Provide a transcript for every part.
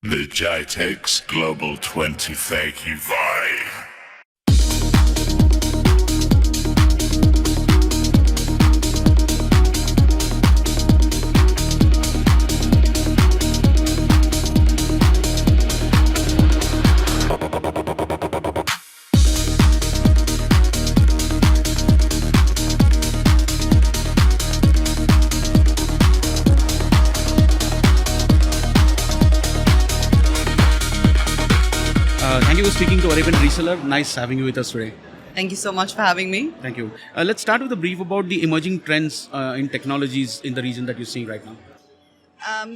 The GITEX Global 2025. Thank you for speaking to Arabian Reseller. Nice having you with us today. Thank you so much for having me. Thank you. Let's start with a brief about the emerging trends in technologies in the region that you're seeing right now.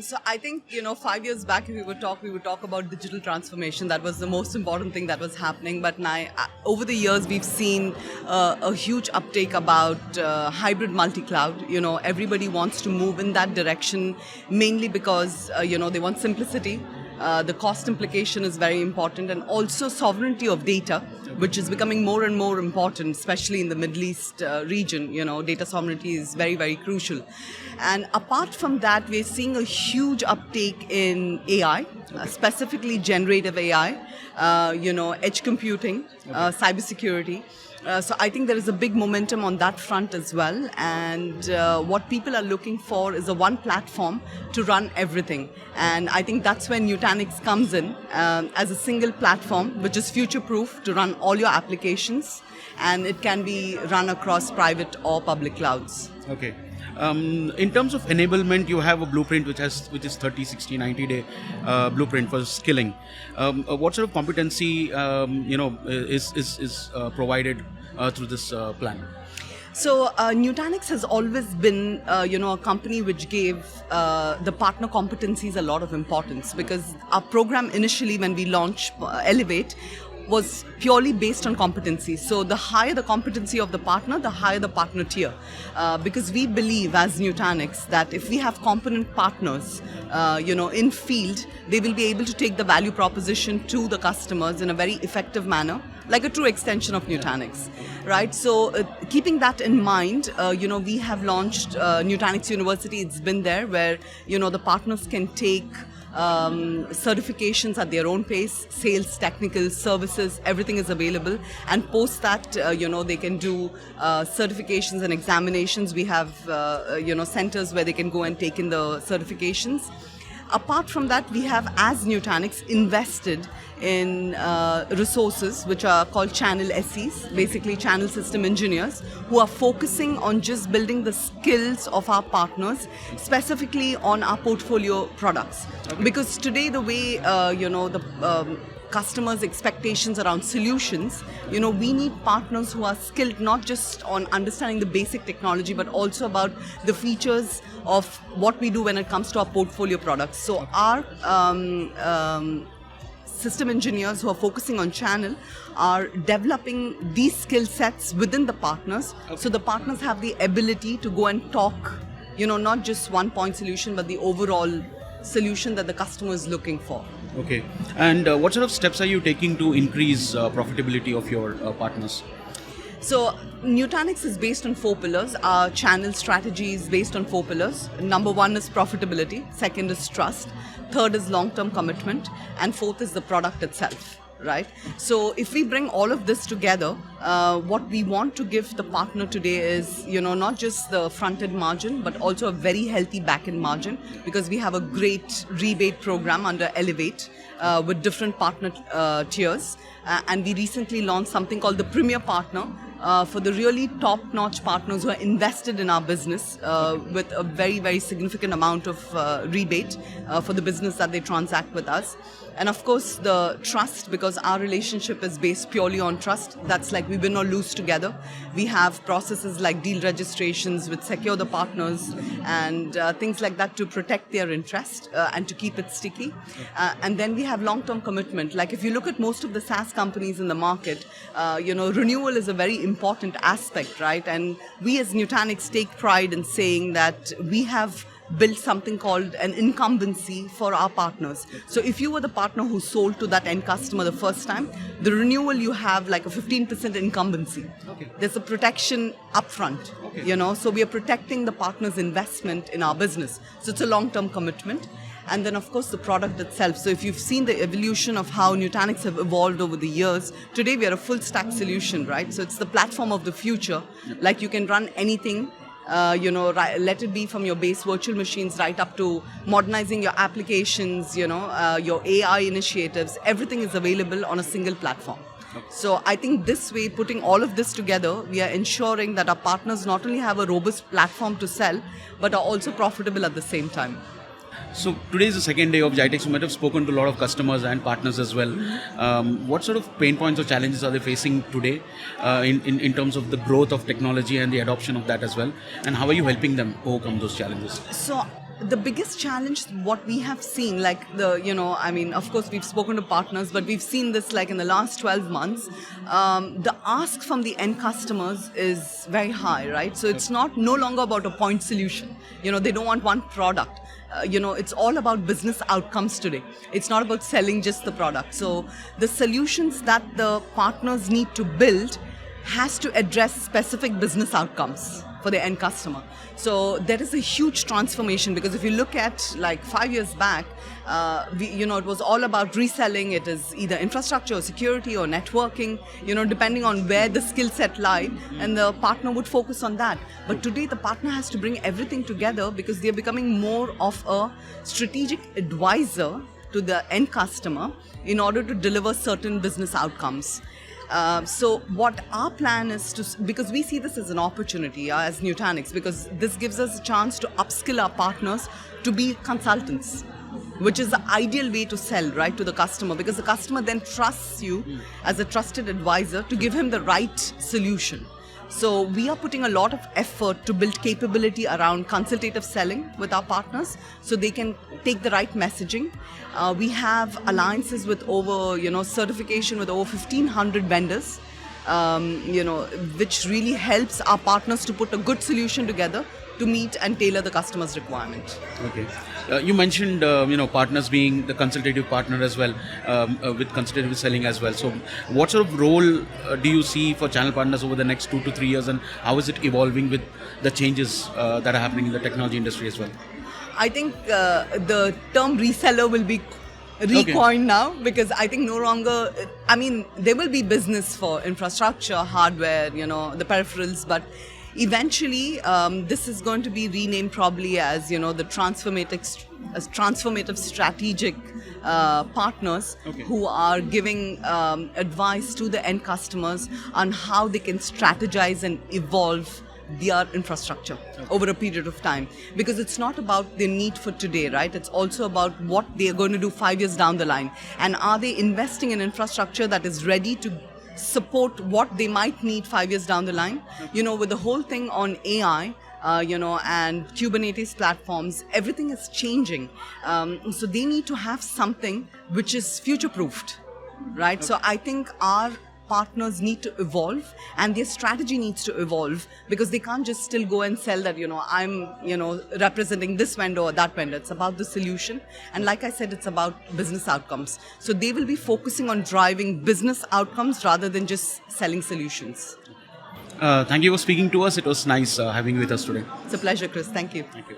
So I think, 5 years back, if we would talk about digital transformation. That was the most important thing that was happening. But now, over the years, we've seen a huge uptake about hybrid multi-cloud. Everybody wants to move in that direction, mainly because, they want simplicity. The cost implication is very important, and also sovereignty of data, which is becoming more and more important, especially in the Middle East region. Data sovereignty is very, very crucial. And apart from that, we're seeing a huge uptake in AI, specifically generative AI, edge computing, cybersecurity. So I think there is a big momentum on that front as well. And what people are looking for is a one platform to run everything. And I think that's when Nutanix comes in as a single platform, which is future-proof to run all your applications. And it can be run across private or public clouds. Okay. In terms of enablement, you have a blueprint which is 30, 60, 90-day blueprint for skilling. What sort of competency is provided through this plan? So Nutanix has always been, a company which gave the partner competencies a lot of importance, because our program initially, when we launched Elevate, was purely based on competency. So the higher the competency of the partner, the higher the partner tier. Because we believe as Nutanix that if we have competent partners, in field, they will be able to take the value proposition to the customers in a very effective manner, like a true extension of Nutanix, right? So keeping that in mind, we have launched Nutanix University. It's been there where, the partners can take certifications at their own pace, sales, technical, services, everything is available. And post that, they can do certifications and examinations. We have, centers where they can go and take in the certifications. Apart from that, we have, as Nutanix, invested in resources which are called channel SEs, basically channel system engineers, who are focusing on just building the skills of our partners, specifically on our portfolio products. Okay. Because today, the way, the customers' expectations around solutions, we need partners who are skilled not just on understanding the basic technology, but also about the features of what we do when it comes to our portfolio products. So our system engineers who are focusing on channel are developing these skill sets within the partners. Okay. So the partners have the ability to go and talk, not just one point solution, but the overall solution that the customer is looking for. Okay. And what sort of steps are you taking to increase profitability of your partners? So Nutanix is based on 4 pillars. Our channel strategy is based on 4 pillars. Number 1 is profitability. Second is trust. Third is long-term commitment. And fourth is the product itself. Right? So if we bring all of this together, what we want to give the partner today is, not just the front-end margin, but also a very healthy back-end margin, because we have a great rebate program under Elevate with different partner tiers. And we recently launched something called the Premier Partner, for the really top-notch partners who are invested in our business with a very, very significant amount of rebate for the business that they transact with us. And of course, the trust, because our relationship is based purely on trust. That's like we win or lose together. We have processes like deal registrations which secure the partners and things like that to protect their interest and to keep it sticky. And then we have long-term commitment. Like if you look at most of the SaaS companies in the market, renewal is a very important aspect, right? And we as Nutanix take pride in saying that we have built something called an incumbency for our partners. So if you were the partner who sold to that end customer the first time, the renewal you have like a 15% incumbency. Okay. There's a protection upfront, okay. So we are protecting the partner's investment in our business. So it's a long-term commitment. and then of course the product itself. So if you've seen the evolution of how Nutanix have evolved over the years, today we are a full stack solution, right? So it's the platform of the future. Like you can run anything, let it be from your base virtual machines right up to modernizing your applications, your AI initiatives. Everything is available on a single platform. So I think this way, putting all of this together, we are ensuring that our partners not only have a robust platform to sell, but are also profitable at the same time. So today is the second day of GITEX. You might have spoken to a lot of customers and partners as well. What sort of pain points or challenges are they facing today in terms of the growth of technology and the adoption of that as well? And how are you helping them overcome those challenges? So the biggest challenge, what we have seen, of course we've spoken to partners, but we've seen this like in the last 12 months, the ask from the end customers is very high, right? So it's no longer about a point solution. They don't want one product. It's all about business outcomes today. It's not about selling just the product. So the solutions that the partners need to build has to address specific business outcomes for the end customer. So there is a huge transformation, because if you look at like 5 years back, it was all about reselling. It is either infrastructure or security or networking, depending on where the skill set lied, and the partner would focus on that. But today the partner has to bring everything together, because they're becoming more of a strategic advisor to the end customer in order to deliver certain business outcomes. So what our plan is because we see this as an opportunity as Nutanix, because this gives us a chance to upskill our partners to be consultants, which is the ideal way to sell, right, to the customer, because the customer then trusts you as a trusted advisor to give him the right solution. So we are putting a lot of effort to build capability around consultative selling with our partners, so they can take the right messaging. We have alliances with over, certification with over 1,500 vendors, which really helps our partners to put a good solution together to meet and tailor the customer's requirement. Okay. You mentioned, partners being the consultative partner as well, with consultative selling as well. So what sort of role do you see for channel partners over the next 2 to 3 years, and how is it evolving with the changes that are happening in the technology industry as well? I think the term reseller will be recoined now, because I think no longer, there will be business for infrastructure, hardware, the peripherals, but eventually, this is going to be renamed probably as, the transformative strategic partners who are giving advice to the end customers on how they can strategize and evolve their infrastructure over a period of time. Because it's not about their need for today, right? It's also about what they're going to do 5 years down the line. And are they investing in infrastructure that is ready to support what they might need 5 years down the line? With the whole thing on AI, and Kubernetes platforms, everything is changing. So they need to have something which is future-proofed, right? So I think our partners need to evolve, and their strategy needs to evolve, because they can't just still go and sell that, I'm, representing this vendor or that vendor. It's about the solution. And like I said, it's about business outcomes. So they will be focusing on driving business outcomes rather than just selling solutions. Thank you for speaking to us. It was nice having you with us today. It's a pleasure, Chris. Thank you. Thank you.